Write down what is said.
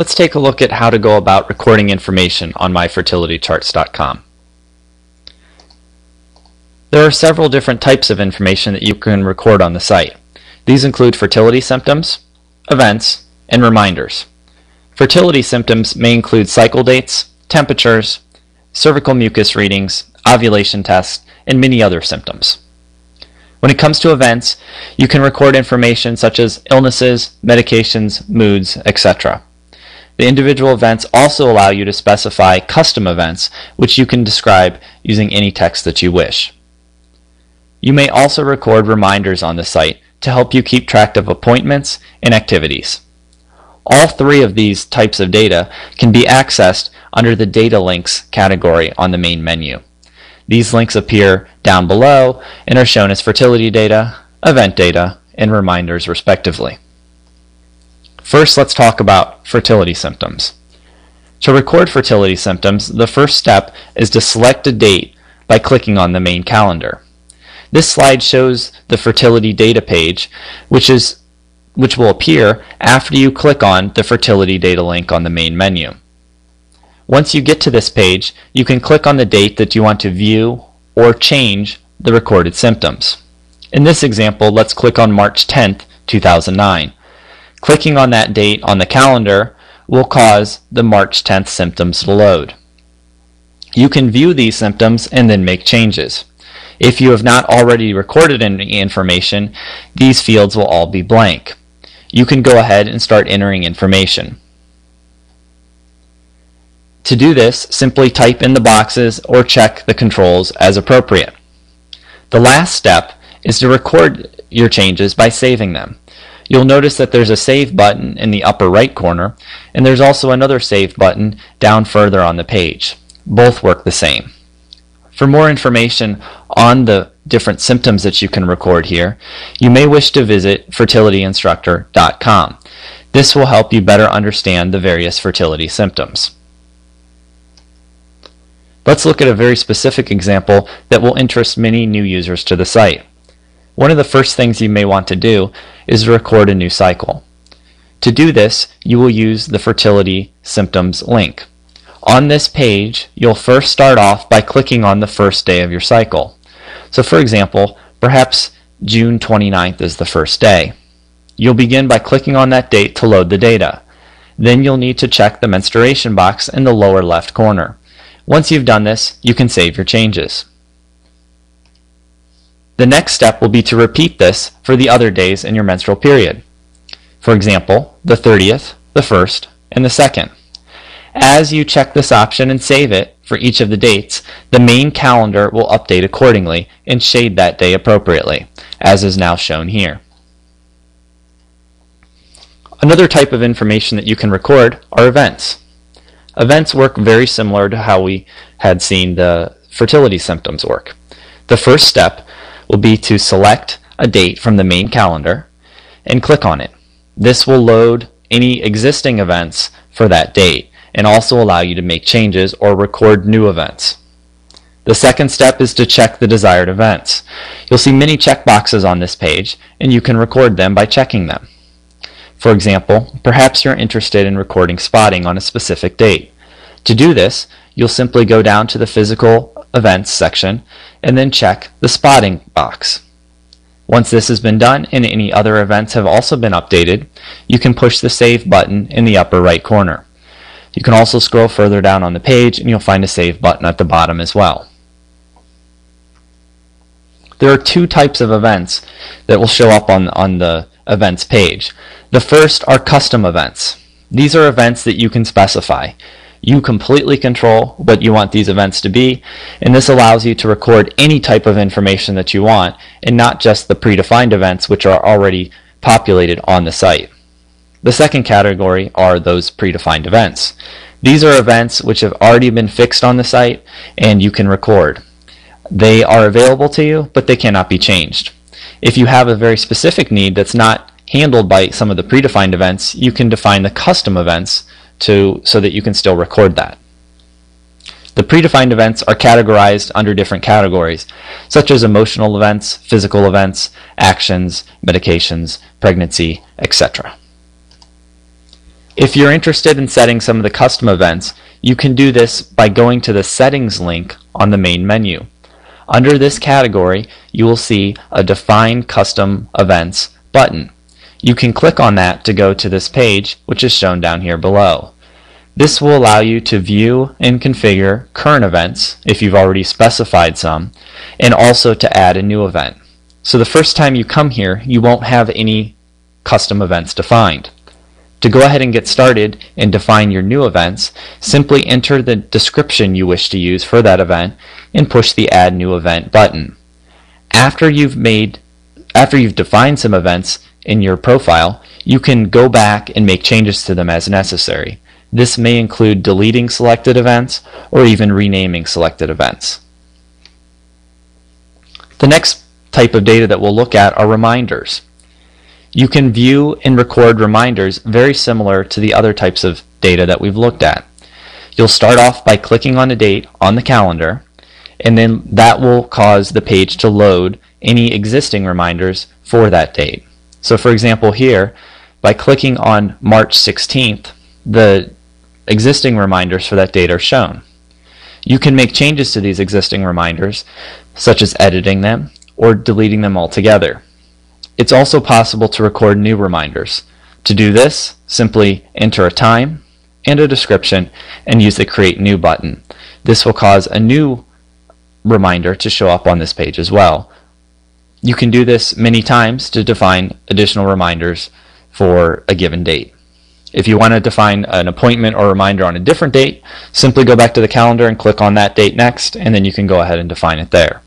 Let's take a look at how to go about recording information on MyFertilityCharts.com. There are several different types of information that you can record on the site. These include fertility symptoms, events, and reminders. Fertility symptoms may include cycle dates, temperatures, cervical mucus readings, ovulation tests, and many other symptoms. When it comes to events, you can record information such as illnesses, medications, moods, etc. The individual events also allow you to specify custom events, which you can describe using any text that you wish. You may also record reminders on the site to help you keep track of appointments and activities. All three of these types of data can be accessed under the Data Links category on the main menu. These links appear down below and are shown as fertility data, event data, and reminders respectively. First, let's talk about fertility symptoms. To record fertility symptoms, the first step is to select a date by clicking on the main calendar. This slide shows the fertility data page, which will appear after you click on the fertility data link on the main menu. Once you get to this page, you can click on the date that you want to view or change the recorded symptoms. In this example, let's click on March 10th, 2009. Clicking on that date on the calendar will cause the March 10th symptoms to load. You can view these symptoms and then make changes. If you have not already recorded any information, these fields will all be blank. You can go ahead and start entering information. To do this, simply type in the boxes or check the controls as appropriate. The last step is to record your changes by saving them. You'll notice that there's a Save button in the upper right corner, and there's also another Save button down further on the page. Both work the same. For more information on the different symptoms that you can record here, you may wish to visit FertilityInstructor.com. This will help you better understand the various fertility symptoms. Let's look at a very specific example that will interest many new users to the site. One of the first things you may want to do is record a new cycle. To do this, you will use the fertility symptoms link. On this page, you'll first start off by clicking on the first day of your cycle. So for example, perhaps June 29th is the first day. You'll begin by clicking on that date to load the data. Then you'll need to check the menstruation box in the lower left corner. Once you've done this, you can save your changes. The next step will be to repeat this for the other days in your menstrual period. For example, the 30th, the 1st, and the 2nd. As you check this option and save it for each of the dates, the main calendar will update accordingly and shade that day appropriately, as is now shown here. Another type of information that you can record are events. Events work very similar to how we had seen the fertility symptoms work. The first step will be to select a date from the main calendar and click on it. This will load any existing events for that date and also allow you to make changes or record new events. The second step is to check the desired events. You'll see many checkboxes on this page, and you can record them by checking them. For example, perhaps you're interested in recording spotting on a specific date. To do this, you'll simply go down to the physical events section and then check the spotting box. Once this has been done and any other events have also been updated, you can push the Save button in the upper right corner. You can also scroll further down on the page and you'll find a Save button at the bottom as well. There are two types of events that will show up on the events page. The first are custom events. These are events that you can specify. You completely control what you want these events to be, and this allows you to record any type of information that you want and not just the predefined events which are already populated on the site. The second category are those predefined events. These are events which have already been fixed on the site and you can record. They are available to you, but they cannot be changed. If you have a very specific need that's not handled by some of the predefined events, you can define the custom events so that you can still record that. The predefined events are categorized under different categories, such as emotional events, physical events, actions, medications, pregnancy, etc. If you're interested in setting some of the custom events, you can do this by going to the Settings link on the main menu. Under this category, you will see a Define Custom Events button. You can click on that to go to this page, which is shown down here below. This will allow you to view and configure current events, if you've already specified some, and also to add a new event. So the first time you come here, you won't have any custom events defined. To go ahead and get started and define your new events, simply enter the description you wish to use for that event and push the Add New Event button. After you've defined some events in your profile, you can go back and make changes to them as necessary. This may include deleting selected events or even renaming selected events. The next type of data that we'll look at are reminders. You can view and record reminders very similar to the other types of data that we've looked at. You'll start off by clicking on a date on the calendar, and then that will cause the page to load any existing reminders for that date. So for example here, by clicking on March 16th, the existing reminders for that date are shown. You can make changes to these existing reminders, such as editing them or deleting them altogether. It's also possible to record new reminders. To do this, simply enter a time and a description and use the Create New button. This will cause a new reminder to show up on this page as well. You can do this many times to define additional reminders for a given date. If you want to define an appointment or reminder on a different date, simply go back to the calendar and click on that date next, and then you can go ahead and define it there.